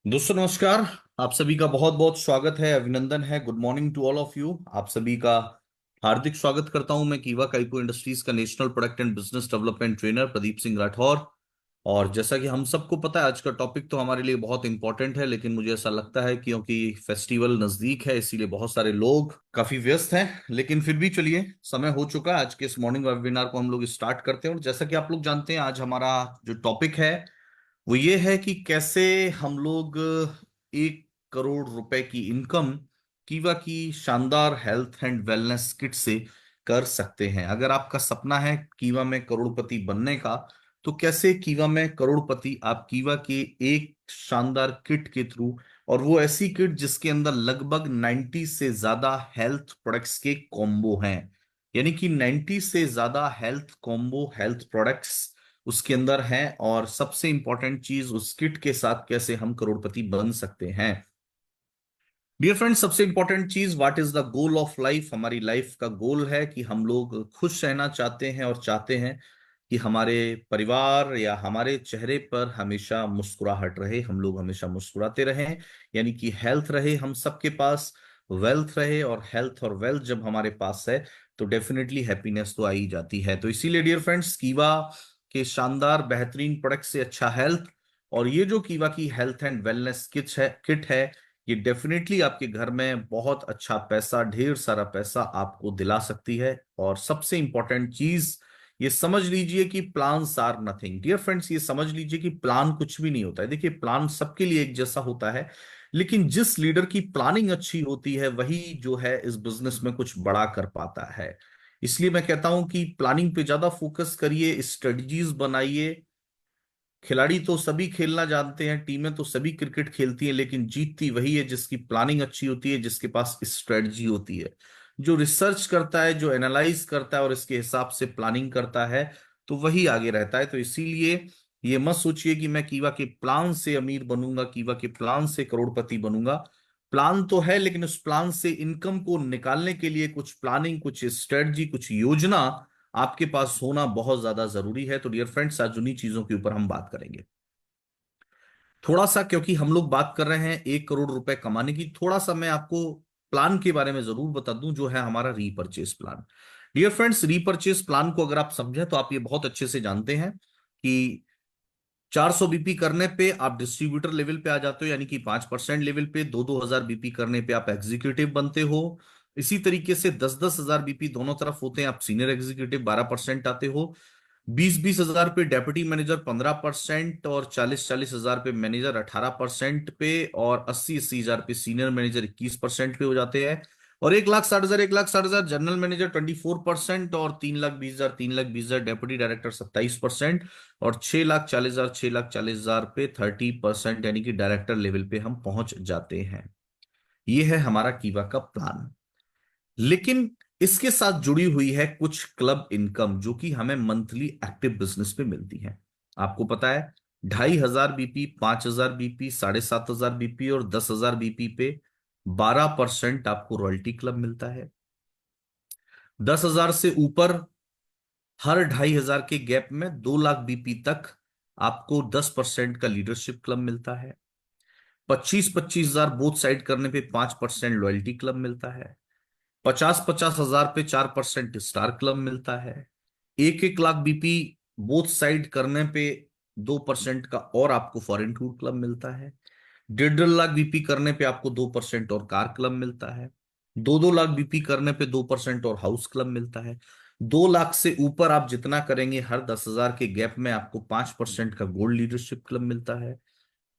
दोस्तों नमस्कार। आप सभी का बहुत बहुत स्वागत है, अभिनंदन है। Good morning to all of you. आप सभी का हार्दिक स्वागत करता हूं मैं कीवा काइपो इंडस्ट्रीज का national product and business development trainer Pradeep Singh Rathore. और जैसा कि हम सबको पता है, आज का टॉपिक तो हमारे लिए बहुत इंपॉर्टेंट है, लेकिन मुझे ऐसा लगता है क्योंकि फेस्टिवल नजदीक है इसीलिए बहुत सारे लोग काफी व्यस्त हैं। लेकिन फिर भी चलिए, समय हो चुका है, आज के इस मॉर्निंग वेबिनार को हम लोग स्टार्ट करते हैं। और जैसा कि आप लोग जानते हैं, आज हमारा जो टॉपिक है वो ये है कि कैसे हम लोग 1 करोड़ रुपए की इनकम कीवा की शानदार हेल्थ एंड वेलनेस किट से कर सकते हैं। अगर आपका सपना है कीवा में करोड़पति बनने का, तो कैसे कीवा में करोड़पति आप कीवा के एक शानदार किट के थ्रू, और वो ऐसी किट जिसके अंदर लगभग 90 से ज्यादा हेल्थ प्रोडक्ट्स के कॉम्बो हैं, यानी कि 90 से ज्यादा हेल्थ कॉम्बो हेल्थ प्रोडक्ट्स उसके अंदर है। और सबसे इंपॉर्टेंट चीज, उस किट के साथ कैसे हम करोड़पति बन सकते हैं। डियर फ्रेंड्स, सबसे इंपॉर्टेंट चीज, what is the goal of life. हमारी लाइफ का गोल है कि हम लोग खुश रहना चाहते हैं और चाहते हैं कि हमारे परिवार या हमारे चेहरे पर हमेशा मुस्कुराहट रहे, हम लोग हमेशा मुस्कुराते रहें, यानी कि हेल्थ रहे हम सबके पास, वेल्थ रहे। और हेल्थ और वेल्थ जब हमारे पास है तो डेफिनेटली हैप्पीनेस तो आ ही जाती है। तो इसीलिए डियर फ्रेंड्स, कीवा के शानदार बेहतरीन प्रोडक्ट से अच्छा हेल्थ, और ये जो कीवा की हेल्थ एंड वेलनेस किट है, ये डेफिनेटली आपके घर में बहुत अच्छा पैसा, ढेर सारा पैसा आपको दिला सकती है। और सबसे इंपॉर्टेंट चीज ये समझ लीजिए कि plans are nothing. Dear friends, ये समझ लीजिए कि प्लान कुछ भी नहीं होता है। देखिए, प्लान सबके लिए एक जैसा होता है, लेकिन जिस लीडर की प्लानिंग अच्छी होती है वही जो है इस बिजनेस में कुछ बड़ा कर पाता है। इसलिए मैं कहता हूं कि प्लानिंग पे ज्यादा फोकस करिए, स्ट्रेटजीज बनाइए। खिलाड़ी तो सभी खेलना जानते हैं, टीमें तो सभी क्रिकेट खेलती हैं, लेकिन जीतती वही है जिसकी प्लानिंग अच्छी होती है, जिसके पास स्ट्रेटजी होती है, जो रिसर्च करता है, जो एनालाइज करता है और इसके हिसाब से प्लानिंग करता है, तो वही आगे रहता है। तो इसीलिए ये मत सोचिए कि मैं कीवा के प्लान से अमीर बनूंगा, कीवा के प्लान से करोड़पति बनूंगा। प्लान तो है, लेकिन उस प्लान से इनकम को निकालने के लिए कुछ प्लानिंग, कुछ स्ट्रेटजी, कुछ योजना आपके पास होना बहुत ज्यादा जरूरी है। तो डियर फ्रेंड्स, आज उन्हीं चीजों के ऊपर हम बात करेंगे थोड़ा सा, क्योंकि हम लोग बात कर रहे हैं 1 करोड़ रुपए कमाने की। थोड़ा सा मैं आपको प्लान के बारे में जरूर बता दूं, जो है हमारा repurchase plan. Dear friends, repurchase plan को अगर आप समझें तो आप ये बहुत अच्छे से जानते हैं कि 400 बीपी करने पे आप डिस्ट्रीब्यूटर लेवल पे आ जाते हो, यानी कि 5% लेवल पे। 2-2 हजार बीपी करने पे आप एग्जीक्यूटिव बनते हो। इसी तरीके से 10-10 हजार बीपी दोनों तरफ होते हैं, आप सीनियर एग्जीक्यूटिव 12% आते हो। 20-20 हजार पे डेप्यूटी मैनेजर 15%, और 40-40 हजार पे मैनेजर 18% पे, और 80-80 हजार पे सीनियर मैनेजर 21% पे हो जाते हैं। और 1,60,000 1,60,000 जनरल मैनेजर 24%, और 3,20,000 3,20,000 डेप्यूटी डायरेक्टर 27%, और 6,40,000 6,40,000 पे 30%, यानी कि डायरेक्टर लेवल पे हम पहुंच जाते हैं। ये है हमारा कीवा का प्लान। लेकिन इसके साथ जुड़ी हुई है कुछ क्लब इनकम, जो कि हमें मंथली एक्टिव बिजनेस पे मिलती है। आपको पता है, 2,500 बीपी, 5,000 बीपी, 7,500 बीपी और 10,000 बीपी पे 12% आपको रॉयल्टी क्लब मिलता है। 10,000 से ऊपर हर 2,500 के गैप में 2 लाख बीपी तक आपको 10% का लीडरशिप क्लब मिलता है। 25-25 हजार बोथ साइड करने पे 5% लॉयल्टी क्लब मिलता है। 50-50 हजार पे 4% स्टार क्लब मिलता है। 1-1 लाख बीपी बोथ साइड करने पे 2% का और आपको फॉरेन टूर क्लब मिलता है। 1.5 लाख बीपी करने पे आपको 2% और कार क्लब मिलता है। 2-2 लाख बीपी करने पे 2% और हाउस क्लब मिलता है। 2 लाख से ऊपर आप जितना करेंगे, हर 10,000 के गैप में आपको 5% का गोल्ड लीडरशिप क्लब मिलता है।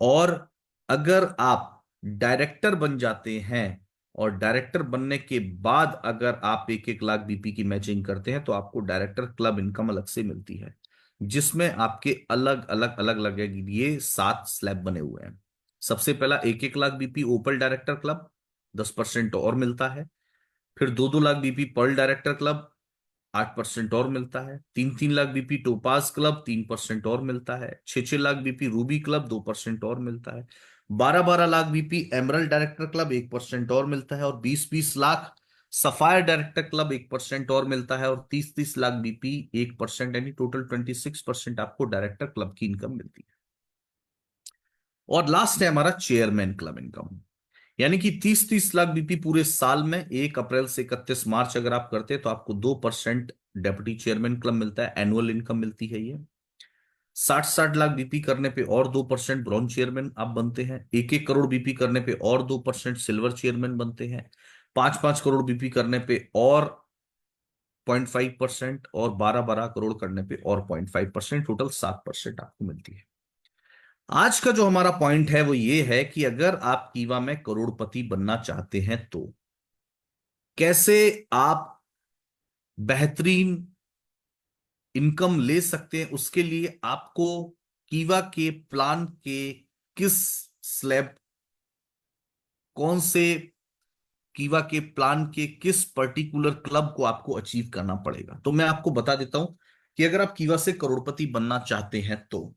और अगर आप डायरेक्टर बन जाते हैं, और डायरेक्टर बनने के बाद अगर आप 1-1 लाख बीपी की मैचिंग करते हैं, तो आपको डायरेक्टर क्लब इनकम अलग से मिलती है, जिसमें आपके अलग अलग अलग लगेगी। ये 7 स्लैब बने हुए हैं। सबसे पहला 1-1 lakh BP opal director club, 10% और मिलता है। फिर 2-2 lakh BP pearl director club, 8% और मिलता है। 3-3 लाख बीपी टोपाज क्लब, 3% और मिलता है। 6-6 लाख बीपी रूबी क्लब, 2% और मिलता है। 12-12 lakh BP emerald director club, 1% और मिलता है। और 20-20 लाख सफायर डायरेक्टर क्लब, 1% और मिलता है। और 30-30 लाख बीपी 1%, यानी टोटल 26% आपको डायरेक्टर क्लब की इनकम मिलती है। और लास्ट है हमारा चेयरमैन क्लब इनकम, यानी कि 30-30 लाख बीपी पूरे साल में 1 अप्रैल से 31 मार्च अगर आप करते हैं तो आपको 2% डेप्यूटी चेयरमैन क्लब मिलता है, एनुअल इनकम मिलती है ये। 60-60 लाख बीपी करने पे और 2% ब्रॉन्ज चेयरमैन आप बनते हैं। 1-1 करोड़ बीपी करने पे और 2% सिल्वर चेयरमैन बनते हैं। 5-5 करोड़ बीपी करने पे और 0.5%, और 12-12 करोड़ करने पे और 0.5%, टोटल 7% आपको मिलती है। आज का जो हमारा पॉइंट है वो ये है कि अगर आप कीवा में करोड़पति बनना चाहते हैं तो कैसे आप बेहतरीन इनकम ले सकते हैं। उसके लिए आपको कीवा के प्लान के किस स्लैब, कौन से कीवा के प्लान के किस पर्टिकुलर क्लब को आपको अचीव करना पड़ेगा। तो मैं आपको बता देता हूं कि अगर आप कीवा से करोड़पति बनना चाहते हैं तो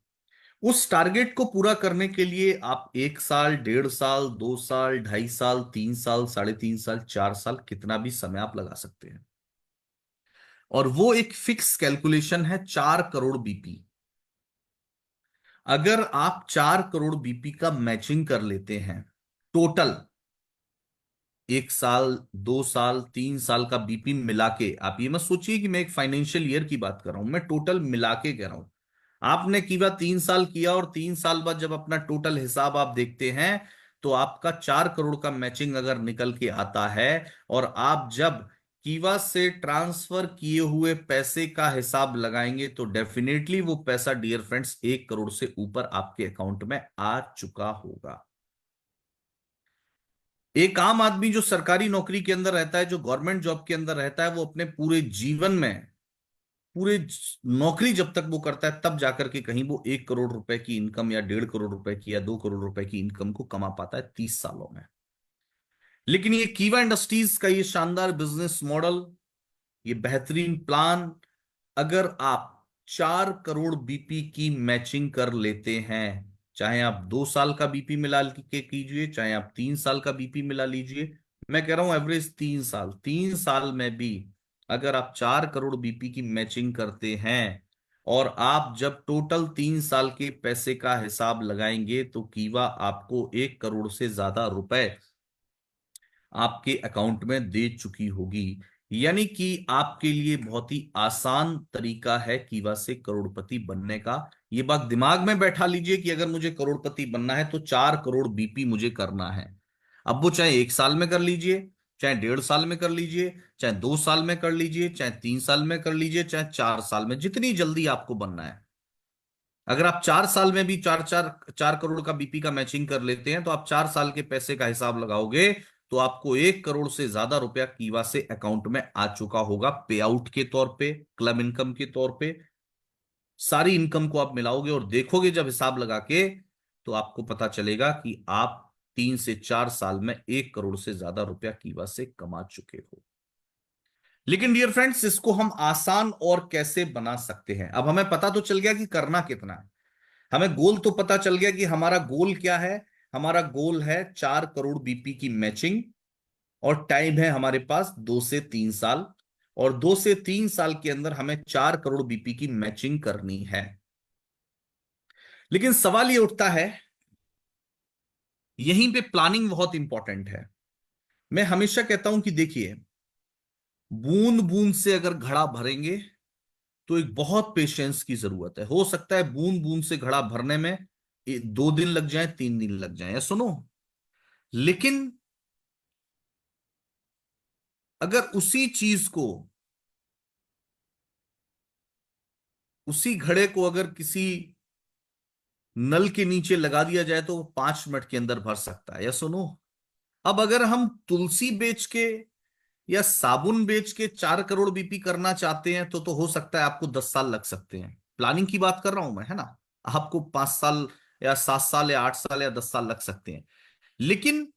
उस टारगेट को पूरा करने के लिए आप 1 साल, 1.5 साल, 2 साल, 2.5 साल, 3 साल, 3.5 साल, 4 साल, कितना भी समय आप लगा सकते हैं। और वो एक फिक्स कैलकुलेशन है, 4 करोड़ बीपी। अगर आप 4 करोड़ बीपी का मैचिंग कर लेते हैं टोटल, 1 साल, 2 साल, 3 साल का बीपी मिला के, आप ये मत सोचिए कि मैं एक फाइनेंशियल ईयर की बात कर रहा हूं, मैं टोटल मिला के कह रहा हूं। आपने कीवा 3 साल किया और 3 साल बाद जब अपना टोटल हिसाब आप देखते हैं तो आपका 4 करोड़ का मैचिंग अगर निकल के आता है, और आप जब कीवा से ट्रांसफर किए हुए पैसे का हिसाब लगाएंगे तो डेफिनेटली वो पैसा डियर फ्रेंड्स 1 करोड़ से ऊपर आपके अकाउंट में आ चुका होगा। एक आम आदमी जो सरकारी नौकरी के अंदर रहता है, जो गवर्नमेंट जॉब के अंदर रहता है, वो अपने पूरे जीवन में, नौकरी जब तक वो करता है तब जाकर के कहीं वो 1 करोड़ रुपए की इनकम या 1.5 करोड़ रुपए की या 2 करोड़ रुपए की इनकम को कमा पाता है 30 सालों में। लेकिन ये कीवा इंडस्ट्रीज का ये शानदार बिजनेस मॉडल, ये बेहतरीन प्लान, अगर आप 4 करोड़ बीपी की मैचिंग कर लेते हैं, चाहे आप 2 साल का बीपी मिला के कीजिए, चाहे आप 3 साल का बीपी मिला लीजिए, मैं कह रहा हूं एवरेज 3 साल, 3 साल में भी अगर आप 4 करोड़ बीपी की मैचिंग करते हैं और आप जब टोटल 3 साल के पैसे का हिसाब लगाएंगे तो कीवा आपको 1 करोड़ से ज्यादा रुपए आपके अकाउंट में दे चुकी होगी। यानी कि आपके लिए बहुत ही आसान तरीका है कीवा से करोड़पति बनने का। ये बात दिमाग में बैठा लीजिए कि अगर मुझे करोड़पति बनना है तो 4 करोड़ बीपी मुझे करना है। अब वो चाहे 1 साल में कर लीजिए, चाहे 1.5 साल में कर लीजिए, चाहे 2 साल में कर लीजिए, चाहे 3 साल में कर लीजिए, चाहे 4 साल में, जितनी जल्दी आपको बनना है। अगर आप 4 साल में भी 4 करोड़ का बीपी का मैचिंग कर लेते हैं तो आप 4 साल के पैसे का हिसाब लगाओगे तो आपको 1 करोड़ से ज्यादा रुपया कीवा से अकाउंट में आ चुका होगा, पे आउट के तौर पे, क्लब इनकम के तौर पे। सारी इनकम को आप मिलाओगे और देखोगे जब हिसाब लगा के, तो आपको पता चलेगा कि आप 3 से 4 साल में 1 करोड़ से ज्यादा रुपया कीवा से कमा चुके हो। लेकिन डियर फ्रेंड्स, इसको हम आसान और कैसे बना सकते हैं। अब हमें पता तो चल गया कि करना कितना है, हमें गोल तो पता चल गया कि हमारा गोल क्या है। हमारा गोल है 4 करोड़ बीपी की मैचिंग, और टाइम है हमारे पास 2 से 3 साल, और 2 से 3 साल के अंदर हमें 4 करोड़ बीपी की मैचिंग करनी है। लेकिन सवाल ये उठता है, यहीं पे प्लानिंग बहुत इंपॉर्टेंट है। मैं हमेशा कहता हूं कि देखिए, बूंद बूंद से अगर घड़ा भरेंगे तो एक बहुत पेशेंस की जरूरत है। हो सकता है बूंद बूंद से घड़ा भरने में 2 दिन लग जाए, 3 दिन लग जाए, या सुनो, लेकिन अगर उसी चीज को, उसी घड़े को अगर किसी नल के नीचे लगा दिया जाए तो वो 5 मिनट के अंदर भर सकता है, या सुनो। अब अगर हम तुलसी बेच के या साबुन बेच के 4 करोड़ बीपी करना चाहते हैं तो हो सकता है आपको 10 साल लग सकते हैं। प्लानिंग की बात कर रहा हूं मैं, है ना। आपको 5 साल या 7 साल या 8 साल या 10 साल लग सकते हैं। लेकिन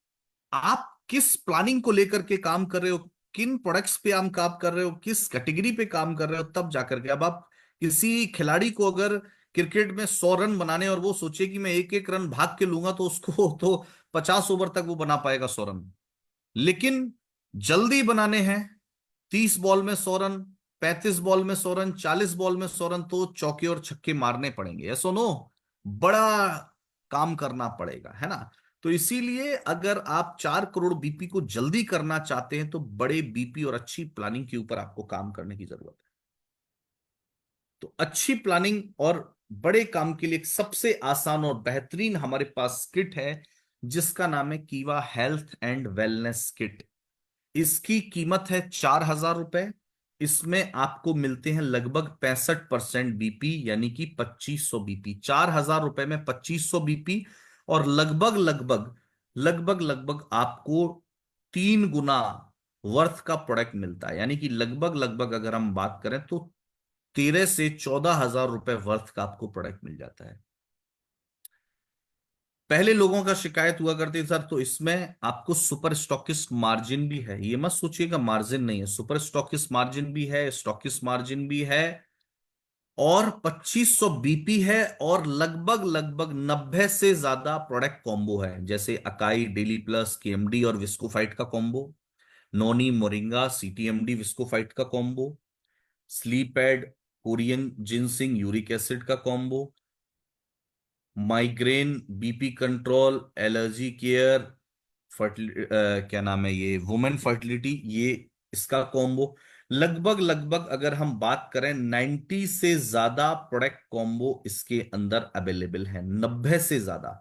आप किस प्लानिंग को लेकर के काम कर रहे हो, किन प्रोडक्ट्स पे आप काम कर रहे हो, किस कैटेगरी पे काम कर रहे हो, तब जाकर के। अब आप किसी खिलाड़ी को अगर क्रिकेट में 100 रन बनाने और वो सोचे कि मैं 1-1 रन भाग के लूंगा तो उसको तो 50 ओवर तक वो बना पाएगा 100 रन। लेकिन जल्दी बनाने हैं, 30 बॉल में 100 रन, 35 बॉल में 100 रन, 40 बॉल में 100 रन, तो चौके और छक्के मारने पड़ेंगे, ऐसा नो। बड़ा काम करना पड़ेगा, है ना। तो इसीलिए अगर आप 4 करोड़ बीपी को जल्दी करना चाहते हैं तो बड़े बीपी और अच्छी प्लानिंग के ऊपर आपको काम करने की जरूरत है। तो अच्छी प्लानिंग और बड़े काम के लिए एक सबसे आसान और बेहतरीन हमारे पास किट है, जिसका नाम है कीवा हेल्थ एंड वेलनेस किट। इसकी कीमत है 4,000 रुपए। इसमें आपको मिलते हैं लगभग 65% बीपी, यानी कि 2500 बीपी। 4,000 रुपए में 2500 बीपी, और लगभग लगभग लगभग लगभग आपको 3 गुना वर्थ का प्रोडक्ट मिलता है। यानी कि लगभग लगभग अगर हम बात करें तो 13 से 14,000 रुपए वर्थ का आपको प्रोडक्ट मिल जाता है। पहले लोगों का शिकायत हुआ करती सर, तो इसमें आपको सुपर स्टॉकिस्ट मार्जिन भी है। ये मत सोचिएगा मार्जिन नहीं है, सुपर स्टॉकिस्ट मार्जिन भी है, स्टॉकिस्ट मार्जिन भी है, और 2500 बीपी है, और लगभग लगभग 90 से ज्यादा प्रोडक्ट कॉम्बो है, जैसे अकाई डेली प्लस केएमडी और विस्कोफाइट का कॉम्बो, नोनी मोरिंगा सीटीएमडी विस्कोफाइट का combo, sleep aid Korean ginseng uric acid का combo, migraine BP control allergy care क्या नाम है ये वुमेन फर्टिलिटी, ये इसका कॉम्बो। लगभग लगभग अगर हम बात करें 90 से ज्यादा प्रोडक्ट कॉम्बो इसके अंदर अवेलेबल है, 90 से ज्यादा।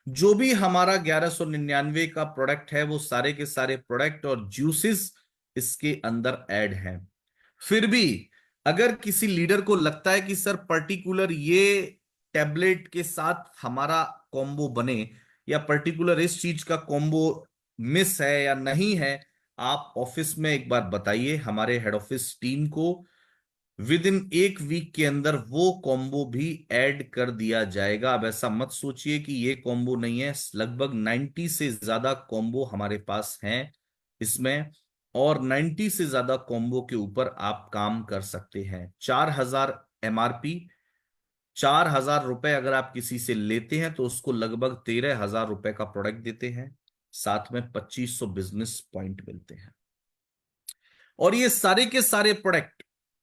जो भी हमारा 1199 का प्रोडक्ट है वो सारे के सारे प्रोडक्ट और जूसेस इसके अंदर ऐड हैं। फिर भी अगर किसी लीडर को लगता है कि सर पर्टिकुलर ये टैबलेट के साथ हमारा कॉम्बो बने, या पर्टिकुलर इस चीज का कॉम्बो मिस है या नहीं है, आप ऑफिस में एक बार बताइए हमारे हेड ऑफिस टीम को। विद इन 1 वीक के अंदर वो कॉम्बो भी ऐड कर दिया जाएगा। अब ऐसा मत सोचिए कि ये कॉम्बो नहीं है, लगभग 90 से ज्यादा कॉम्बो हमारे पास हैं इसमें, और 90 से ज्यादा कॉम्बो के ऊपर आप काम कर सकते हैं। 4,000 एमआरपी, 4,000 रुपए अगर आप किसी से लेते हैं तो उसको लगभग 13,000 रुपए का प्रोडक्ट देते हैं, साथ में 2500 बिजनेस पॉइंट मिलते हैं। और ये सारे के सारे product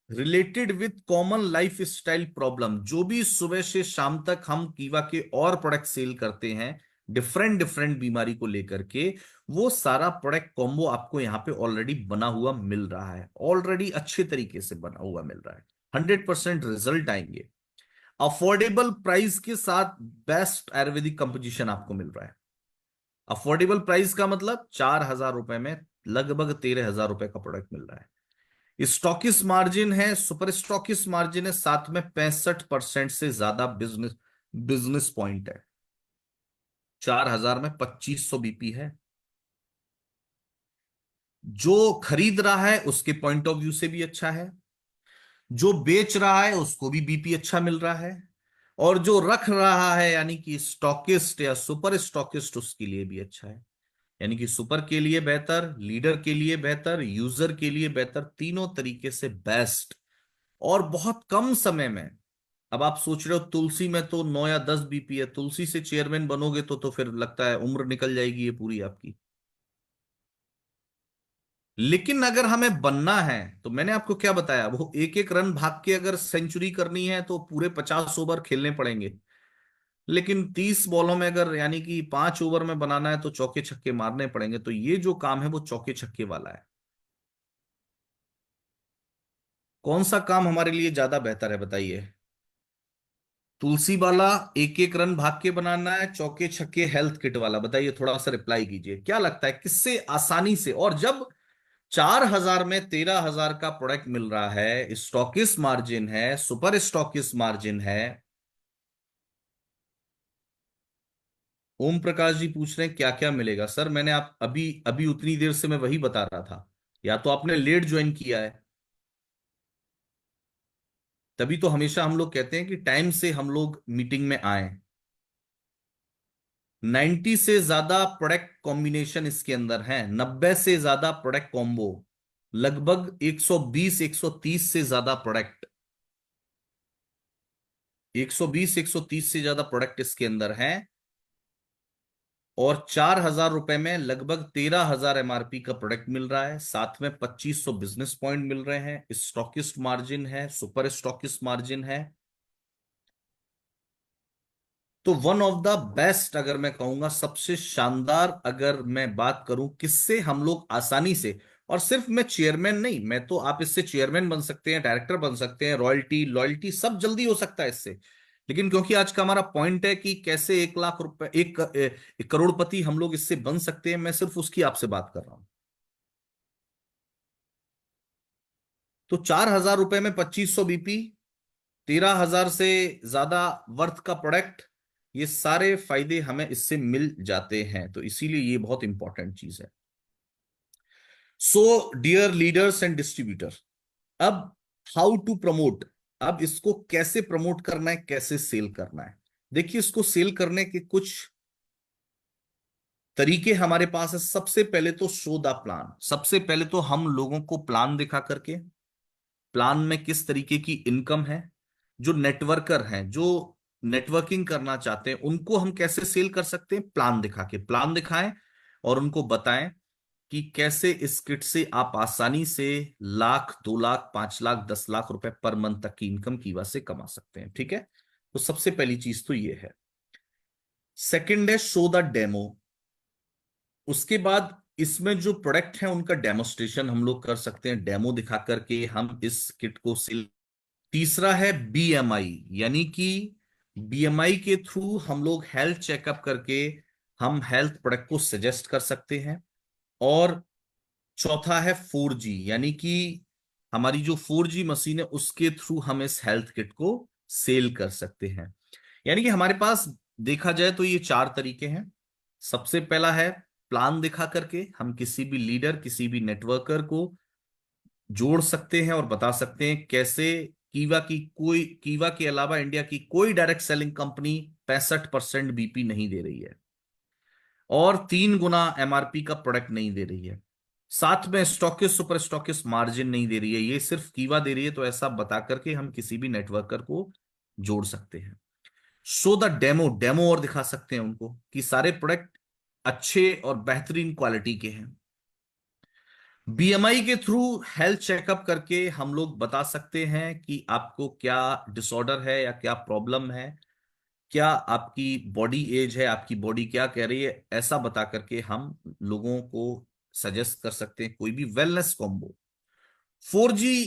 related with common life style problem, जो भी सुबह से शाम तक हम कीवा के और प्रोडक्ट सेल करते हैं डिफरेंट डिफरेंट बीमारी को लेकर के, वो सारा प्रोडक्ट कॉम्बो आपको यहां पे ऑलरेडी बना हुआ मिल रहा है, ऑलरेडी अच्छे तरीके से बना हुआ मिल रहा है। 100% रिजल्ट आएंगे, अफोर्डेबल प्राइस के साथ बेस्ट आयुर्वेदिक कंपोजिशन आपको मिल रहा है। अफोर्डेबल प्राइस का मतलब 4,000 रुपए में लगभग 13,000 रुपए का प्रोडक्ट मिल रहा है। स्टॉकिस मार्जिन है, सुपर स्टॉकिस मार्जिन है, साथ में 65% से ज्यादा बिजनेस बिजनेस पॉइंट है। 4,000 में 2500 बीपी है। जो खरीद रहा है उसके पॉइंट ऑफ व्यू से भी अच्छा है, जो बेच रहा है उसको भी बीपी अच्छा मिल रहा है, और जो रख रहा है यानी कि स्टॉकिस्ट या सुपर स्टॉकिस्ट उसके लिए भी अच्छा है। यानी कि सुपर के लिए बेहतर, लीडर के लिए बेहतर, यूजर के लिए बेहतर, तीनों तरीके से बेस्ट, और बहुत कम समय में। अब आप सोच रहे हो तुलसी में तो 9 या 10 बीपी है, तुलसी से चेयरमैन बनोगे तो फिर लगता है उम्र निकल जाएगी ये पूरी आपकी। लेकिन अगर हमें बनना है तो मैंने आपको क्या बताया, वो एक एक रन भाग के अगर सेंचुरी करनी है तो पूरे 50 ओवर खेलने पड़ेंगे। लेकिन 30 बॉलों में अगर यानी कि 5 ओवर में बनाना है तो चौके छक्के मारने पड़ेंगे। तो ये जो काम है वो चौके छक्के वाला है। कौन सा काम हमारे लिए ज्यादा बेहतर है बताइए? तुलसी वाला एक एक रन भाग के बनाना है, चौके छक्के हेल्थ किट वाला? बताइए, थोड़ा सा रिप्लाई कीजिए, क्या लगता है किससे आसानी से? और जब 4,000 में 13,000 का प्रोडक्ट मिल रहा है, स्टॉकिस मार्जिन है, सुपर स्टॉकिस मार्जिन है। ओम प्रकाश जी पूछ रहे हैं क्या क्या मिलेगा। सर मैंने आप अभी अभी उतनी देर से मैं वही बता रहा था, या तो आपने लेट ज्वाइन किया है। तभी तो हमेशा हम लोग कहते हैं कि टाइम से हम लोग मीटिंग में आए। 90 से ज्यादा प्रोडक्ट कॉम्बिनेशन इसके अंदर है, 90 से ज्यादा प्रोडक्ट कॉम्बो, लगभग 120 130 से ज्यादा प्रोडक्ट, 120 130 से ज्यादा प्रोडक्ट इसके अंदर है। और 4,000 रुपए में लगभग 13,000 एमआरपी का प्रोडक्ट मिल रहा है, साथ में 2500 बिजनेस पॉइंट मिल रहे हैं, स्टॉकिस्ट मार्जिन है, सुपर स्टॉकिस्ट मार्जिन है। तो वन ऑफ द बेस्ट, अगर मैं कहूंगा सबसे शानदार, अगर मैं बात करूं किससे हम लोग आसानी से, और सिर्फ मैं चेयरमैन नहीं, मैं तो आप इससे चेयरमैन बन सकते हैं, डायरेक्टर बन सकते हैं, रॉयल्टी लॉयल्टी सब जल्दी हो सकता है इससे। लेकिन क्योंकि आज का हमारा पॉइंट है कि कैसे 1 लाख रुपए, एक करोड़पति हम लोग इससे बन सकते हैं, मैं सिर्फ उसकी आपसे बात कर रहा हूं। तो 4,000 रुपए में 2500 बीपी, 13,000 से ज्यादा वर्थ का प्रोडक्ट, ये सारे फायदे हमें इससे मिल जाते हैं, तो इसीलिए ये बहुत इंपॉर्टेंट चीज है। So dear leaders and distributor, अब हाउ टू प्रमोट, अब इसको कैसे प्रमोट करना है, कैसे सेल करना है। देखिए, इसको सेल करने के कुछ तरीके हमारे पास है। सबसे पहले तो शो द प्लान, सबसे पहले तो हम लोगों को प्लान दिखा करके, प्लान में किस तरीके की इनकम है, जो नेटवर्कर हैं, जो नेटवर्किंग करना चाहते हैं, उनको हम कैसे सेल कर सकते हैं, प्लान दिखा के, प्लान दिखाएं और उनको बताएं कि कैसे इस किट से आप आसानी से 1 लाख, 2 लाख, 5 लाख, 10 लाख रुपए पर मंथ तक की इनकम कीवा से कमा सकते हैं। ठीक है, तो सबसे पहली चीज तो ये है। सेकंड है शो द डेमो। उसके बाद इसमें जो प्रोडक्ट है उनका डेमोस्ट्रेशन हम लोग कर सकते हैं, डेमो दिखा करके हम इस किट को सेल। तीसरा है बीएमआई, यानी कि बीएमआई के थ्रू हम लोग हेल्थ चेकअप करके हम हेल्थ प्रोडक्ट को सजेस्ट कर सकते हैं। और चौथा है 4G, यानी कि हमारी जो 4G मशीन है उसके थ्रू हम इस हेल्थ किट को सेल कर सकते हैं। यानी कि हमारे पास देखा जाए तो ये 4 तरीके हैं। सबसे पहला है प्लान दिखा करके हम किसी भी लीडर, किसी भी नेटवर्कर को जोड़ सकते हैं और बता सकते हैं कैसे कीवा के अलावा इंडिया की कोई डायरेक्ट सेलिंग कंपनी 65% बीपी नहीं दे रही है और 3 गुना एमआरपी का प्रोडक्ट नहीं दे रही है। साथ में स्टॉकिस्ट, सुपर स्टॉकिस्ट मार्जिन नहीं दे रही है, ये सिर्फ कीवा दे रही है। तो ऐसा बता करके हम किसी भी नेटवर्कर को जोड़ सकते हैं। शो द डेमो, डेमो और दिखा सकते हैं उनको कि सारे प्रोडक्ट अच्छे और बेहतरीन क्वालिटी के हैं। बीएमआई के थ्रू हेल्थ चेकअप करके हम लोग बता सकते हैं कि आपको क्या डिसऑर्डर है या क्या प्रॉब्लम है, क्या आपकी बॉडी एज है, आपकी बॉडी क्या कह रही है, ऐसा बता करके हम लोगों को सजेस्ट कर सकते हैं कोई भी वेलनेस कॉम्बो। 4G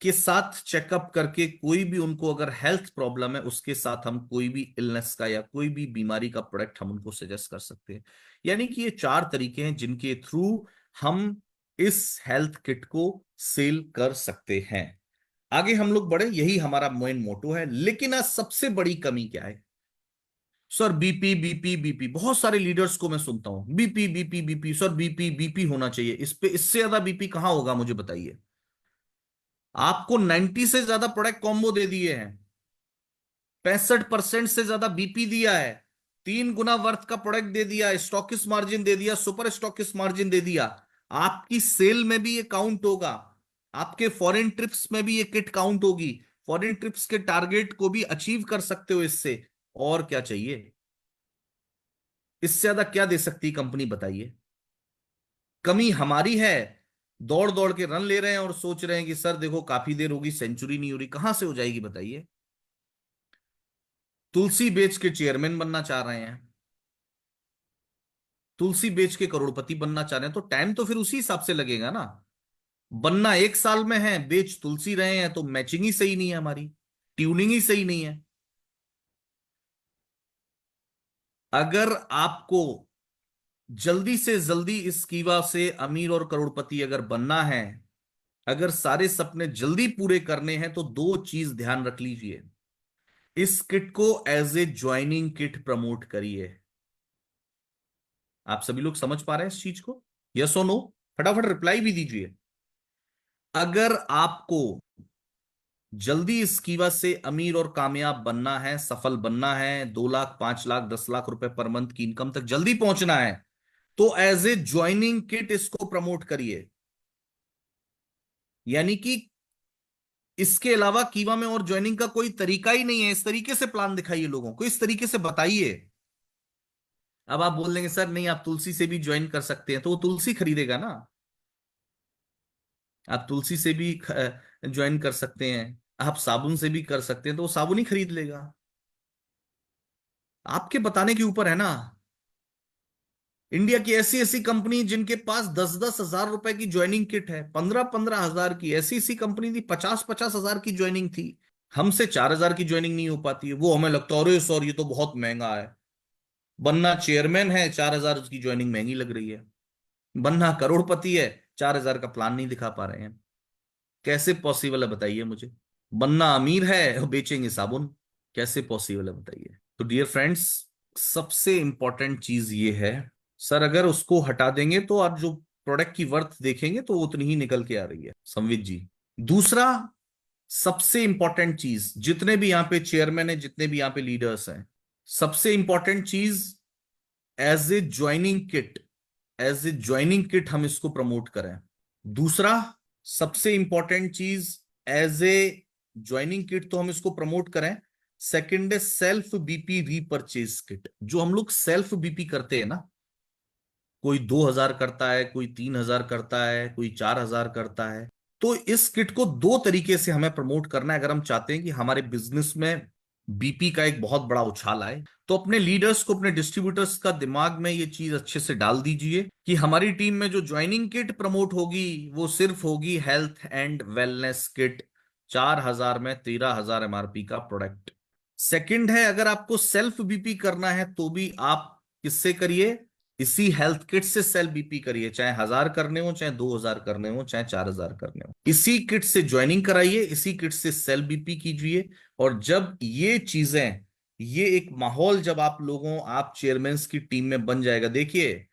के साथ चेकअप करके कोई भी उनको अगर हेल्थ प्रॉब्लम है उसके साथ हम कोई भी इलनेस का या कोई भी बीमारी का प्रोडक्ट हम उनको सजेस्ट कर सकते हैं। यानी कि ये 4 तरीके हैं जिनके थ्रू हम इस हेल्थ किट को सेल कर सकते हैं। आगे हम लोग बढ़े, यही हमारा मेन मोटो है। लेकिन आज सबसे बड़ी कमी क्या है? सर बीपी बीपी बीपी, बहुत सारे लीडर्स को मैं सुनता हूं BP BP BP, sir BP BP होना चाहिए, इस पे इससे ज्यादा बीपी कहां होगा मुझे बताइए। आपको 90 से ज्यादा प्रोडक्ट कॉम्बो दे दिए हैं, 65% से ज्यादा बीपी दिया है, 3 गुना वर्थ का प्रोडक्ट दे दिया, स्टॉकिस्ट मार्जिन दे दिया, सुपर स्टॉकिस्ट मार्जिन दे दिया। आपकी सेल में भी ये काउंट होगा, आपके फॉरेन ट्रिप्स में भी ये किट काउंट होगी, फॉरेन ट्रिप्स के टारगेट को भी अचीव कर सकते हो इससे। और क्या चाहिए? इससे ज्यादा क्या दे सकती कंपनी बताइए? कमी हमारी है, दौड़ दौड़ के रन ले रहे हैं और सोच रहे हैं कि सर देखो काफी देर होगी, सेंचुरी नहीं हो रही, कहां से हो जाएगी बताइए। तुलसी बेच के चेयरमैन बनना चाह रहे हैं, तुलसी बेच के करोड़पति बनना चाह रहे हैं, तो टाइम तो फिर उसी हिसाब से लगेगा ना। बनना 1 साल में है, बेच तुलसी रहे हैं, तो मैचिंग ही सही नहीं है, हमारी ट्यूनिंग ही सही नहीं है। अगर आपको जल्दी से जल्दी इस कीवा से अमीर और करोड़पति अगर बनना है, अगर सारे सपने जल्दी पूरे करने हैं, तो 2 चीज ध्यान रख लीजिए। इस किट को as a joining kit promote करिए। आप सभी लोग समझ पा रहे हैं इस चीज को? यस और नो? फटाफट रिप्लाई भी दीजिए। अगर आपको जल्दी इस कीवा से अमीर और कामयाब बनना है, सफल बनना है, 2 लाख, 5 लाख, 10 लाख रुपए पर मंथ की इनकम तक जल्दी पहुंचना है, तो एज ए ज्वाइनिंग किट इसको प्रमोट करिए। यानी कि इसके अलावा कीवा में और ज्वाइनिंग का कोई तरीका ही नहीं है। इस तरीके से प्लान दिखाइए लोगों को, इस तरीके से बताइए। अब आप बोल देंगे सर नहीं, आप तुलसी से भी ज्वाइन कर सकते हैं, तो वो तुलसी खरीदेगा ना। आप तुलसी से भी ज्वाइन कर सकते हैं, आप साबुन से भी कर सकते हैं, तो वो साबुन ही खरीद लेगा। आपके बताने के ऊपर है ना। इंडिया की ऐसी ऐसी कंपनी जिनके पास 10-10 हजार रुपए की ज्वाइनिंग किट है, 15-15 हजार की। ऐसी ऐसी कंपनी थी 50-50 हजार की ज्वाइनिंग थी। हमसे 4 हजार की ज्वाइनिंग नहीं हो पाती है, वो हमें लगता है अरे सर ये तो बहुत महंगा है। बनना चेयरमैन है, 4 हजार उसकी ज्वाइनिंग महंगी लग रही है। बनना करोड़पति है, 4 हजार का प्लान नहीं दिखा पा रहे हैं। कैसे पॉसिबल है बताइए मुझे। बनना अमीर है और बेचेंगे साबुन, कैसे पॉसिबल है बताइए। तो डियर फ्रेंड्स, सबसे इंपॉर्टेंट चीज ये है, सर अगर उसको हटा देंगे तो आप जो प्रोडक्ट की वर्थ देखेंगे तो वो उतनी ही निकल के आ रही है संवित जी। दूसरा सबसे इंपॉर्टेंट चीज, जितने भी यहाँ पे चेयरमैन है, जितने भी यहाँ पे लीडर्स हैं, सबसे इंपॉर्टेंट चीज, as a joining kit, as a joining kit हम इसको प्रमोट करें। दूसरा सबसे इंपॉर्टेंट चीज, एज ए ज्वाइनिंग किट तो हम इसको प्रमोट करें। सेकंड है सेल्फ बीपी रीपर्चेज किट। जो हम लोग सेल्फ बीपी करते हैं ना, कोई 2 हजार करता है, कोई 3 हजार करता है, कोई 4 हजार करता है। तो इस किट को दो तरीके से हमें प्रमोट करना है। अगर हम चाहते हैं कि हमारे बिजनेस में बीपी का एक बहुत बड़ा उछाल आए, तो अपने लीडर्स को, अपने डिस्ट्रीब्यूटर्स का दिमाग में ये चीज अच्छे से डाल दीजिए कि हमारी टीम में जो ज्वाइनिंग किट प्रमोट होगी वो सिर्फ होगी हेल्थ एंड वेलनेस किट, 4 हजार में 13 हजार एमआरपी का प्रोडक्ट। सेकंड है, अगर आपको सेल्फ बीपी करना है तो भी आप किससे करिए, इसी हेल्थ किट से सेल्फ बीपी करिए, चाहे 1000 करने हो, चाहे 2000 करने हो, चाहे 4000 करने हो। इसी किट से ज्वाइनिंग कराइए, इसी किट से सेल्फ बीपी कीजिए। और जब ये चीजें, ये एक माहौल जब आप लोगों, आप चेयरमैन की टीम में बन जाएगा। देखिए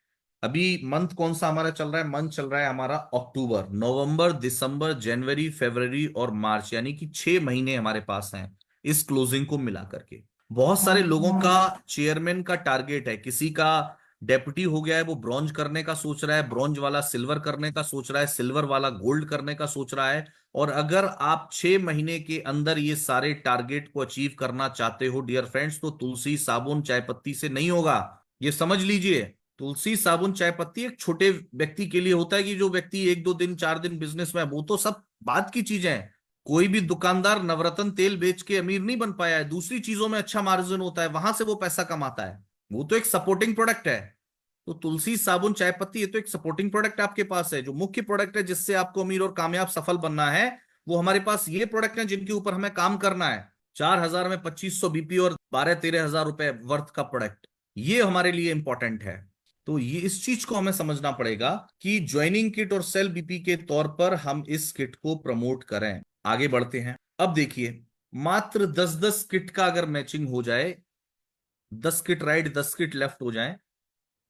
अभी मंथ कौन सा हमारा चल रहा है, मंथ चल रहा है हमारा अक्टूबर, नवंबर, दिसंबर, जनवरी, फरवरी और मार्च, यानी कि 6 महीने हमारे पास हैं इस क्लोजिंग को मिला करके। बहुत सारे लोगों का चेयरमैन का टारगेट है, किसी का डेप्यूटी हो गया है वो ब्रॉन्ज करने का सोच रहा है, ब्रॉन्ज वाला सिल्वर करने का सोच रहा है, सिल्वर वाला गोल्ड करने का सोच रहा है। और अगर आप 6 महीने के अंदर ये सारे टारगेट को अचीव करना चाहते हो डियर फ्रेंड्स, तो तुलसी साबुन चाय पत्ती से नहीं होगा। ये समझ लीजिए, तुलसी साबुन चाय पत्ती एक छोटे व्यक्ति के लिए होता है कि जो व्यक्ति 1-2 दिन 4 दिन बिजनेस में है, वो तो सब बात की चीजें हैं। कोई भी दुकानदार नवरत्न तेल बेच के अमीर नहीं बन पाया है, दूसरी चीजों में अच्छा मार्जिन होता है, वहां से वो पैसा कमाता है। वो तो एक सपोर्टिंग प्रोडक्ट है। तो तुलसी साबुन चाय पत्ती ये तो एक सपोर्टिंग प्रोडक्ट आपके पास है। जो मुख्य प्रोडक्ट है जिससे आपको अमीर और कामयाब सफल बनना है, वो हमारे पास ये प्रोडक्ट है जिनके ऊपर हमें काम करना है। 4 हजार में 2500 बीपी और 12-13 हजार रुपए वर्थ का प्रोडक्ट, ये हमारे लिए इंपॉर्टेंट है। तो ये इस चीज को हमें समझना पड़ेगा कि ज्वाइनिंग किट और सेल बीपी के तौर पर हम इस किट को प्रमोट करें। आगे बढ़ते हैं। अब देखिए, मात्र 10-10 किट का अगर मैचिंग हो जाए, 10 किट राइट 10 किट लेफ्ट हो जाए,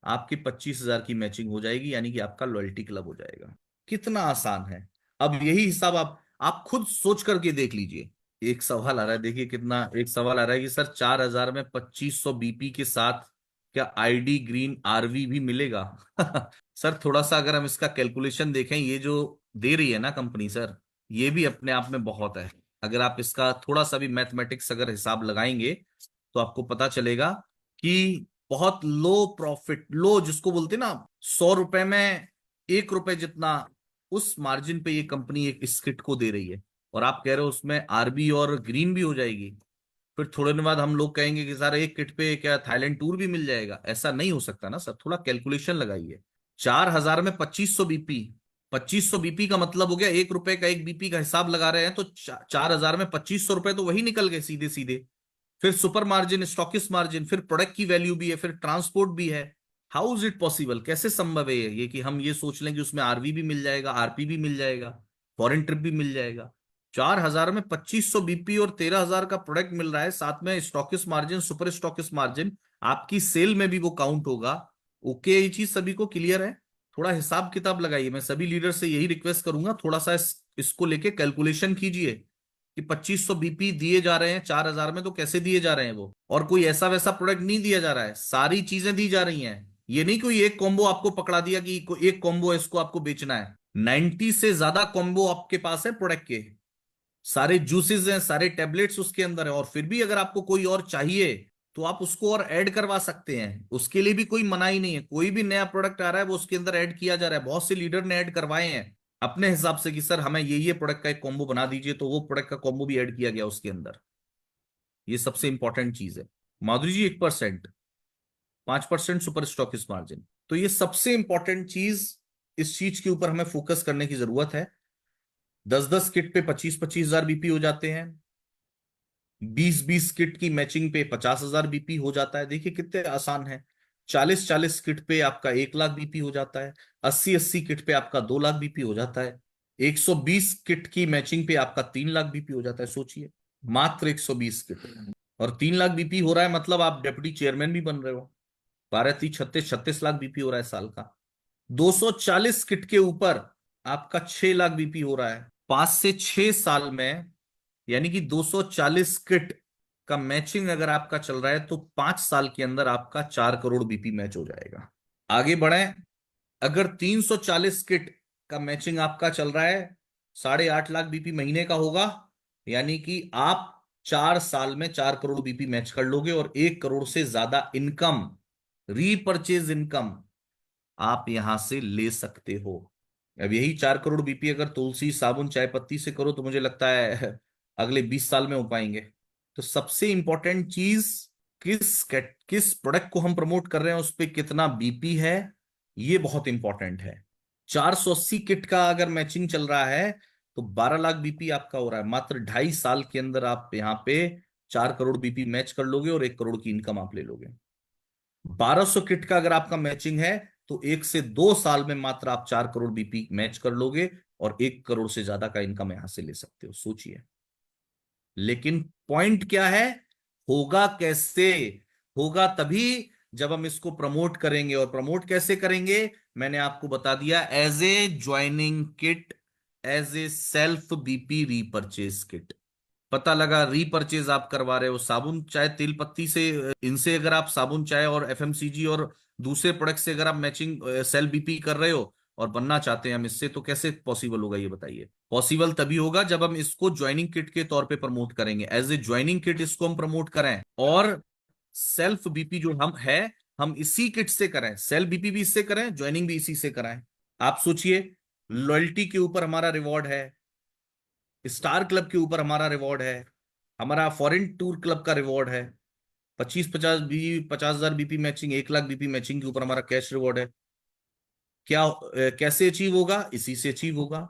आपकी 25 हजार की मैचिंग हो जाएगी, यानी कि आपका लॉयल्टी क्लब हो जाएगा। कितना आसान है। अब यही हिसाब आप खुद सोच करके देख लीजिए। एक सवाल आ रहा है, देखिए कितना, एक सवाल आ रहा है कि सर 4 हजार में 2500 बीपी के साथ क्या आईडी ग्रीन आरवी भी मिलेगा? सर थोड़ा सा अगर हम इसका कैलकुलेशन देखें, ये जो दे रही है ना कंपनी सर, ये भी अपने आप में बहुत है। अगर आप इसका थोड़ा सा भी मैथमेटिक्स अगर हिसाब लगाएंगे तो आपको पता चलेगा कि बहुत लो प्रॉफिट, लो जिसको बोलते हैं ना, 100 रुपए में 1 रुपए जितना, उस मार्जिन पे ये कंपनी एक इस किट को दे रही है। और आप कह रहे हो उसमें आरबी और ग्रीन भी हो जाएगी। फिर थोड़े दिन बाद हम लोग कहेंगे कि सर एक किट पे क्या थाईलैंड टूर भी मिल जाएगा? ऐसा नहीं हो सकता ना सर, थोड़ा कैलकुलेशन लगाइए। 4 हजार में 2500 बीपी, 2500 बीपी का मतलब हो गया 1 रुपए का, 1 बीपी का हिसाब लगा रहे हैं तो 4 हजार में 2500 रुपए तो वही निकल गए सीधे सीधे। फिर सुपर मार्जिन, स्टॉकिस्ट मार्जिन, फिर प्रोडक्ट की वैल्यू भी है, फिर ट्रांसपोर्ट भी है। हाउ इज इट पॉसिबल, कैसे संभव है ये कि हम ये सोच लें कि उसमें आरवी भी मिल जाएगा, आरपी भी मिल जाएगा, फॉरेन ट्रिप भी मिल जाएगा? 4 हजार में 2500 बीपी और 13 हजार का प्रोडक्ट मिल रहा है, साथ में stockist margin, super stockist margin, आपकी सेल में भी वो काउंट होगा। ओके, ये चीज सभी को क्लियर है? थोड़ा हिसाब किताब लगाइए, मैं सभी लीडर से यही रिक्वेस्ट करूंगा, थोड़ा सा इसको लेके कैलकुलेशन कीजिए कि 2500 बीपी दिए जा रहे हैं 4 हजार में, तो कैसे दिए जा रहे हैं वो। और कोई ऐसा वैसा प्रोडक्ट नहीं दिया जा रहा है, सारी चीजें दी जा रही हैं। ये नहीं कोई एक कॉम्बो आपको पकड़ा दिया कि एक कॉम्बो इसको आपको बेचना है। 90 से ज्यादा कॉम्बो आपके पास है प्रोडक्ट के, सारे जूसेस हैं, सारे टेबलेट्स उसके अंदर है। और फिर भी अगर आपको कोई और चाहिए तो आप उसको और ऐड करवा सकते हैं, उसके लिए भी कोई मनाही नहीं है। कोई भी नया प्रोडक्ट आ रहा है वो उसके अंदर ऐड किया जा रहा है। बहुत से लीडर ने ऐड करवाए हैं अपने हिसाब से कि सर हमें ये प्रोडक्ट का एक कॉम्बो बना दीजिए, तो वो प्रोडक्ट का कॉम्बो भी ऐड किया गया उसके अंदर। ये सबसे इंपॉर्टेंट चीज है। माधुरी जी 1%, 5% सुपर स्टॉकिस्ट मार्जिन। तो ये सबसे इंपॉर्टेंट चीज, इस चीज के ऊपर हमें फोकस करने की जरूरत है। 10-10 किट पे 25-25 हजार बीपी हो जाते हैं। 20-20 किट की मैचिंग पे 50,000 बीपी हो जाता है। देखिए कितने आसान है। 40-40 किट पे आपका 1 लाख बीपी हो जाता है। 80-80 किट पे आपका 2 लाख बीपी हो जाता है। 120 किट की मैचिंग पे आपका 3 लाख बीपी हो जाता है। सोचिए, मात्र 120 किट और 3 लाख बीपी हो रहा है, मतलब आप डेप्यूटी चेयरमैन भी बन रहे हो। 12-3 36 36 लाख बीपी हो रहा है साल का। 240 किट के ऊपर आपका 6 लाख बीपी हो रहा है। 5 से 6 साल में, यानी कि 240 किट का मैचिंग अगर आपका चल रहा है तो 5 साल के अंदर आपका 4 करोड़ बीपी मैच हो जाएगा। आगे बढ़े, अगर 340 किट का मैचिंग आपका चल रहा है, 8.5 लाख बीपी महीने का होगा, यानी कि आप 4 साल में 4 करोड़ बीपी मैच कर लोगे और 1 करोड़ से ज्यादा इनकम, रीपर्चेज इनकम आप यहां से ले सकते हो। अब यही 4 करोड़ बीपी अगर तुलसी साबुन चाय पत्ती से करो तो मुझे लगता है अगले 20 साल में हो पाएंगे। तो सबसे इंपॉर्टेंट चीज, किस प्रोडक्ट को हम प्रमोट कर रहे हैं, उस पे कितना बीपी है, ये बहुत इंपॉर्टेंट है। 480 किट का अगर मैचिंग चल रहा है तो 12 लाख बीपी आपका हो रहा है। मात्र 2.5 साल के अंदर आप यहाँ पे 4 करोड़ बीपी मैच कर लोगे और 1 करोड़ की इनकम आप ले लोगे। 1200 किट का अगर आपका मैचिंग है तो 1 से 2 साल में मात्र आप 4 करोड़ बीपी मैच कर लोगे और 1 करोड़ से ज्यादा का इनकम यहां से ले सकते हो। सोचिए, लेकिन पॉइंट क्या है, होगा कैसे? होगा तभी जब हम इसको प्रमोट करेंगे। और प्रमोट कैसे करेंगे, मैंने आपको बता दिया, as a joining kit, as a self BP repurchase kit. पता लगा रीपर्चेज आप करवा रहे हो साबुन चाय तेल पत्ती से, इनसे अगर आप साबुन चाय और एफएमसीजी और दूसरे प्रोडक्ट से अगर आप मैचिंग सेल बीपी कर रहे हो और बनना चाहते हैं हम इससे, तो कैसे पॉसिबल होगा ये बताइए? पॉसिबल तभी होगा जब हम इसको ज्वाइनिंग किट के तौर पे प्रमोट करेंगे, एज ए ज्वाइनिंग किट इसको हम प्रमोट करें। और सेल्फ बीपी जो हम है, हम इसी किट से करें, सेल्फ बीपी भी इससे करें, ज्वाइनिंग भी इसी से कराएं। आप सोचिए, लॉयल्टी के ऊपर हमारा रिवॉर्ड है, स्टार क्लब के ऊपर हमारा रिवॉर्ड है, हमारा फॉरेन टूर क्लब का रिवॉर्ड है, 50-50 BP matching, 1 lakh BP matching के ऊपर हमारा कैश रिवॉर्ड है। क्या कैसे अचीव होगा? इसी से अचीव होगा।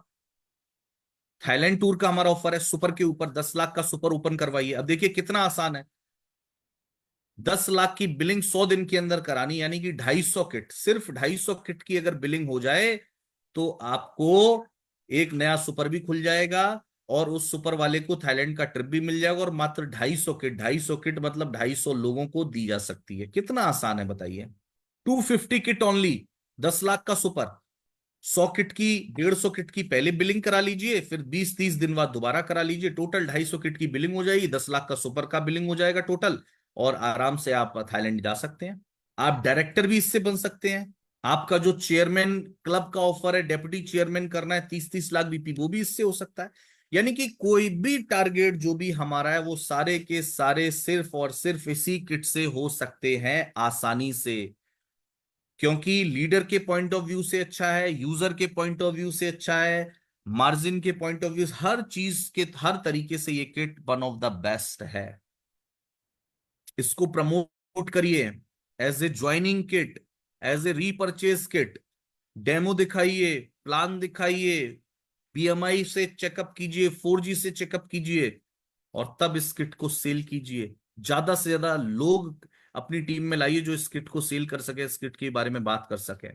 थाईलैंड टूर का हमारा ऑफर है, सुपर के ऊपर 10 लाख का सुपर ओपन करवाइए। अब देखिए कितना आसान है। 10 लाख की बिलिंग 100 दिन के अंदर करानी, यानी कि 250 किट, सिर्फ 250 किट की अगर बिलिंग हो जाए तो आपको एक नया सुपर भी खुल जाएगा और उस सुपर वाले को थाईलैंड का ट्रिप भी मिल जाएगा। और मात्र 250 किट मतलब 250 लोगों को दी जा सकती है। कितना आसान है बताइए। 250 किट ओनली, 10 लाख का सुपर। 100 किट की, 150 किट की पहले बिलिंग करा लीजिए, फिर 20-30 दिन बाद दोबारा करा लीजिए। टोटल 250 किट की बिलिंग हो जाएगी, 10 लाख का सुपर का बिलिंग हो जाएगा टोटल, और आराम से आप थाईलैंड जा सकते हैं। आप डायरेक्टर भी इससे बन सकते हैं। आपका जो चेयरमैन क्लब का ऑफर है, डेप्यूटी चेयरमैन करना है 30-30 लाख बीपी, वो भी इससे हो सकता है। यानी कि कोई भी टारगेट जो भी हमारा है, वो सारे के सारे सिर्फ और सिर्फ इसी किट से हो सकते हैं आसानी से। क्योंकि लीडर के पॉइंट ऑफ व्यू से अच्छा है, यूजर के पॉइंट ऑफ व्यू से अच्छा है, मार्जिन के पॉइंट ऑफ व्यू, हर चीज के हर तरीके से ये kit one of the best है। इसको प्रमोट करिए as a joining kit, as a repurchase kit. Demo दिखाइए, प्लान दिखाइए, पीएमआई से चेकअप कीजिए, 4G से चेकअप कीजिए, और तब इस किट को सेल कीजिए। ज्यादा से ज्यादा लोग अपनी टीम में लाइए जो इस किट को सेल कर सके, इस किट के बारे में बात कर सके।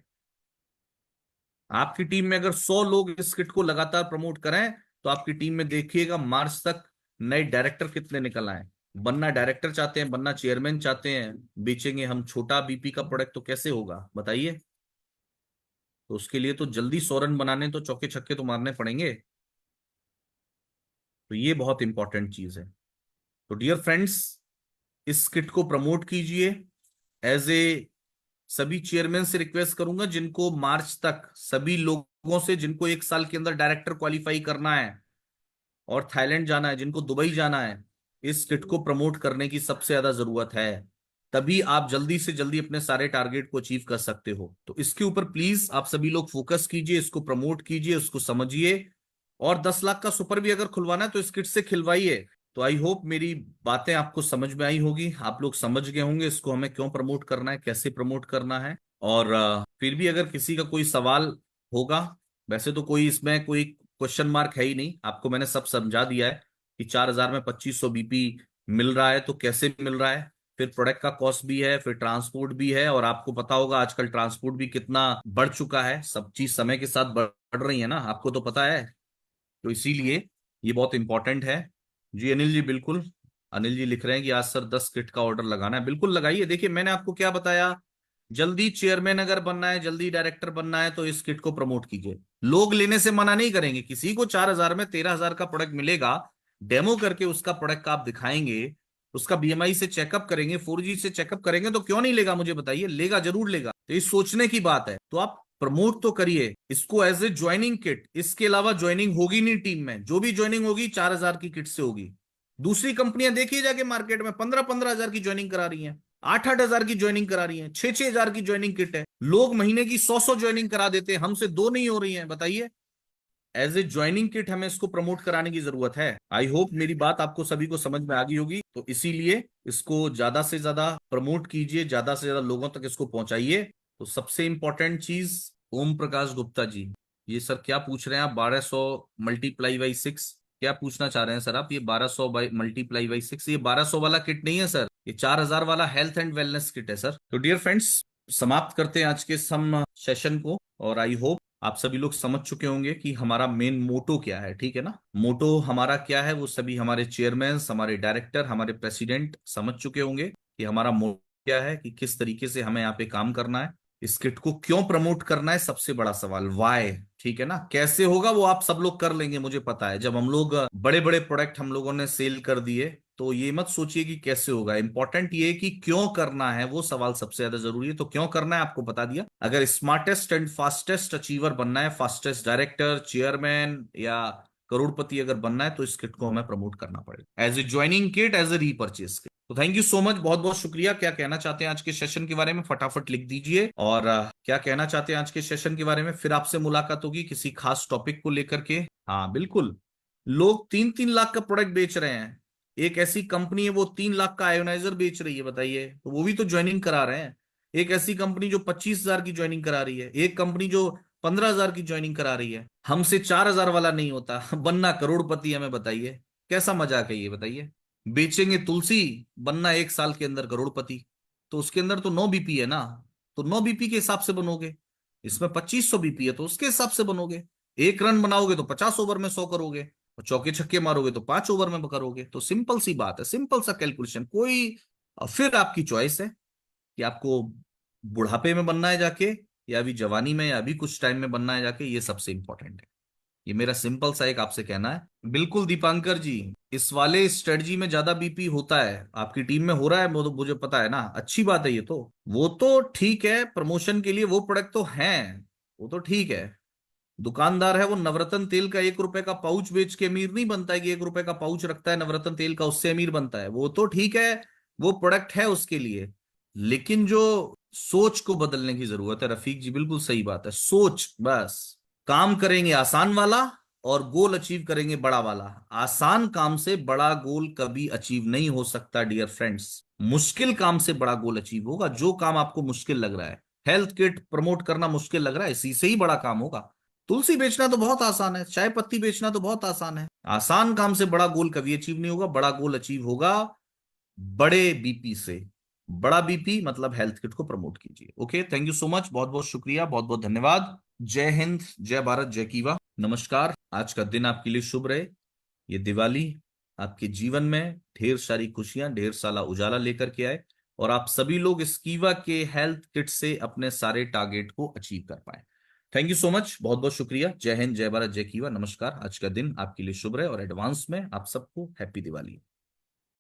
आपकी टीम में अगर 100 लोग इस किट को लगातार प्रमोट करें तो आपकी टीम में देखिएगा मार्च तक नए डायरेक्टर कितने निकल आए। बनना डायरेक्टर चाहते हैं, बनना चेयरमैन चाहते हैं, बेचेंगे हम छोटा बीपी का प्रोडक्ट, तो कैसे होगा बताइए? तो उसके लिए तो जल्दी 100 रन बनाने तो चौके छक्के तो मारने पड़ेंगे। तो ये बहुत इंपॉर्टेंट चीज है। तो डियर फ्रेंड्स, इस किट को प्रमोट कीजिए। एज ए सभी चेयरमैन से रिक्वेस्ट करूंगा जिनको मार्च तक, सभी लोगों से जिनको 1 साल के अंदर डायरेक्टर क्वालिफाई करना है और थाईलैंड जाना है, जिनको दुबई जाना है, इस किट को प्रमोट करने की सबसे ज्यादा जरूरत है। तभी आप जल्दी से जल्दी अपने सारे टारगेट को अचीव कर सकते हो। तो इसके ऊपर प्लीज आप सभी लोग फोकस कीजिए, इसको प्रमोट कीजिए, इसको समझिए। और 10 लाख का सुपर भी अगर खुलवाना है तो इस किट से खिलवाइए। तो आई होप मेरी बातें आपको समझ में आई होगी, आप लोग समझ गए होंगे इसको हमें क्यों प्रमोट करना है, कैसे प्रमोट करना है। और फिर भी अगर किसी का कोई सवाल होगा, वैसे तो कोई इसमें कोई क्वेश्चन मार्क है ही नहीं, आपको मैंने सब समझा दिया है कि 4,000 में 2500 बीपी मिल रहा है तो कैसे मिल रहा है, फिर प्रोडक्ट का कॉस्ट भी है, फिर ट्रांसपोर्ट भी है, और आपको पता होगा आजकल ट्रांसपोर्ट भी कितना बढ़ चुका है, सब चीज समय के साथ बढ़ रही है ना, आपको तो पता है। तो इसीलिए ये बहुत इंपॉर्टेंट है। जी अनिल जी, बिल्कुल। अनिल जी लिख रहे हैं कि आज सर 10 किट का ऑर्डर लगाना है, बिल्कुल लगाइए। देखिए मैंने आपको क्या बताया, जल्दी चेयरमैन अगर बनना है, जल्दी डायरेक्टर बनना है तो इस किट को प्रमोट कीजिए। लोग लेने से मना नहीं करेंगे, किसी को 4,000 में 13,000 का प्रोडक्ट मिलेगा, डेमो करके उसका प्रोडक्ट का आप दिखाएंगे, उसका बीएमआई से चेकअप करेंगे, 4G से चेकअप करेंगे, तो क्यों नहीं लेगा, मुझे बताइए, लेगा, जरूर लेगा। तो ये सोचने की बात है, तो आप प्रमोट तो करिए इसको एज ए ज्वाइनिंग किट। इसके अलावा ज्वाइनिंग होगी नहीं टीम में, जो भी ज्वाइनिंग होगी 4,000 की किट से होगी। दूसरी कंपनियां देखिए जाके मार्केट में 15-15 हजार की ज्वाइनिंग करा रही हैं, 8-8 हजार की ज्वाइनिंग करा रही हैं, 6-6 हजार की ज्वाइनिंग किट है। लोग महीने की 100-100 ज्वाइनिंग करा देते हैं, हमसे दो नहीं हो रही है, बताइए। एज ए ज्वाइनिंग किट हमें इसको प्रमोट कराने की जरूरत है। आई होप मेरी बात आपको सभी को समझ में आ गई होगी, तो इसीलिए इसको ज्यादा से ज्यादा प्रमोट कीजिए, ज्यादा से ज्यादा लोगों तक इसको पहुंचाइए। तो सबसे इंपॉर्टेंट चीज, ओम प्रकाश गुप्ता जी, ये सर क्या पूछ रहे हैं आप, 1200 मल्टीप्लाई बाई 6, क्या पूछना चाह रहे हैं सर आप? ये 1200 बाई मल्टीप्लाई बाई 6, ये 1200 वाला किट नहीं है सर, ये 4,000 वाला हेल्थ एंड वेलनेस किट है सर। तो डियर फ्रेंड्स, समाप्त करते हैं आज के सम सेशन को, और आई होप आप सभी लोग समझ चुके होंगे कि हमारा मेन मोटो क्या है, ठीक है ना। मोटो हमारा क्या है वो सभी हमारे चेयरमैन, हमारे डायरेक्टर, हमारे प्रेसिडेंट समझ चुके होंगे कि हमारा मोटो क्या है, कि किस तरीके से हमें यहाँ पे काम करना है, इस किट को क्यों प्रमोट करना है, सबसे बड़ा सवाल वाई, ठीक है ना। कैसे होगा वो आप सब लोग कर लेंगे, मुझे पता है। जब हम लोग बड़े बड़े प्रोडक्ट हम लोगों ने सेल कर दिए, तो ये मत सोचिए कि कैसे होगा, इंपॉर्टेंट ये है कि क्यों करना है, वो सवाल सबसे ज्यादा जरूरी है। तो क्यों करना है आपको बता दिया। अगर स्मार्टेस्ट एंड फास्टेस्ट अचीवर बनना है, फास्टेस्ट डायरेक्टर, चेयरमैन या करोड़पति अगर बनना है, तो इस किट को हमें प्रमोट करना पड़ेगा as a joining kit, as a repurchase kit. तो थैंक यू सो मच, बहुत बहुत शुक्रिया। क्या कहना चाहते हैं आज के सेशन के बारे में, फटाफट लिख दीजिए। और क्या कहना चाहते हैं आज के सेशन के बारे में, फिर आपसे मुलाकात होगी किसी खास टॉपिक को लेकर के। हाँ बिल्कुल, लोग 3-3 लाख का प्रोडक्ट बेच रहे हैं, एक ऐसी कंपनी है वो 3 लाख का आयोनाइजर बेच रही है, बताइए, तो वो भी तो ज्वाइनिंग करा रहे हैं। एक ऐसी कंपनी जो 25,000 की ज्वाइनिंग करा रही है, एक कंपनी जो 15,000 की ज्वाइनिंग करा रही है। हमसे 4,000 वाला नहीं होता बनना करोड़पति, हमें बताइए कैसा मजाक है ये, बताइए। बेचेंगे तुलसी, बनना 1 साल के अंदर करोड़पति, तो उसके अंदर तो 9 बीपी है ना, तो 9 बीपी के हिसाब से बनोगे। इसमें 2500 बीपी है तो उसके हिसाब से बनोगे। 1 रन बनाओगे तो 50 ओवर में 100 करोगे, और चौके छक्के मारोगे तो 5 ओवर में करोगे। तो सिंपल सी बात है, सिंपल सा कैलकुलेशन, कोई फिर आपकी चॉइस है कि आपको बुढ़ापे में बनना है जाके, या अभी जवानी में, या अभी कुछ टाइम में बनना है जाके, ये सबसे इंपॉर्टेंट है। ये मेरा सिंपल सा एक आपसे कहना है। बिल्कुल दीपांकर जी, इस वाले स्ट्रेटजी में ज्यादा बीपी होता है, आपकी टीम में हो रहा है, वो तो मुझे पता है ना, अच्छी बात है ये तो। वो तो ठीक है, प्रमोशन के लिए वो प्रोडक्ट तो हैं, वो तो ठीक है। दुकानदार है वो नवरत्न तेल का 1 रुपए का पाउच बेच के अमीर नहीं बनता है, कि 1 रुपए का पाउच रखता है नवरत्न तेल का उससे अमीर बनता है, वो तो ठीक है, वो प्रोडक्ट है उसके लिए। लेकिन जो सोच को बदलने की जरूरत है, रफीक जी बिल्कुल सही बात है, सोच, बस। काम करेंगे आसान वाला, और गोल अचीव करेंगे बड़ा वाला। आसान काम से बड़ा गोल कभी अचीव नहीं हो सकता डियर फ्रेंड्स, मुश्किल काम से बड़ा गोल अचीव होगा। जो काम आपको मुश्किल लग रहा है, हेल्थ किट प्रमोट करना मुश्किल लग रहा है, इसी से ही बड़ा काम होगा। तुलसी बेचना तो बहुत आसान है, चाय पत्ती बेचना तो बहुत आसान है। आसान काम से बड़ा गोल कभी अचीव नहीं होगा, बड़ा गोल अचीव होगा बड़े बीपी से। बड़ा बीपी मतलब हेल्थ किट को प्रमोट कीजिए। Okay, thank you so much, बहुत बहुत शुक्रिया, बहुत बहुत धन्यवाद। जय हिंद, जय भारत, जय कीवा, नमस्कार। आज का दिन आपके लिए शुभ रहे। ये दिवाली आपके जीवन में ढेर सारी खुशियां, ढेर सारा उजाला लेकर के आए, और आप सभी लोग इस कीवा के हेल्थ किट से अपने सारे टारगेट को अचीव कर पाए। थैंक यू सो मच, बहुत बहुत शुक्रिया। जय हिंद, जय भारत, जय कीवा, नमस्कार। आज का दिन आपके लिए शुभ रहे, और एडवांस में आप सबको हैप्पी दिवाली।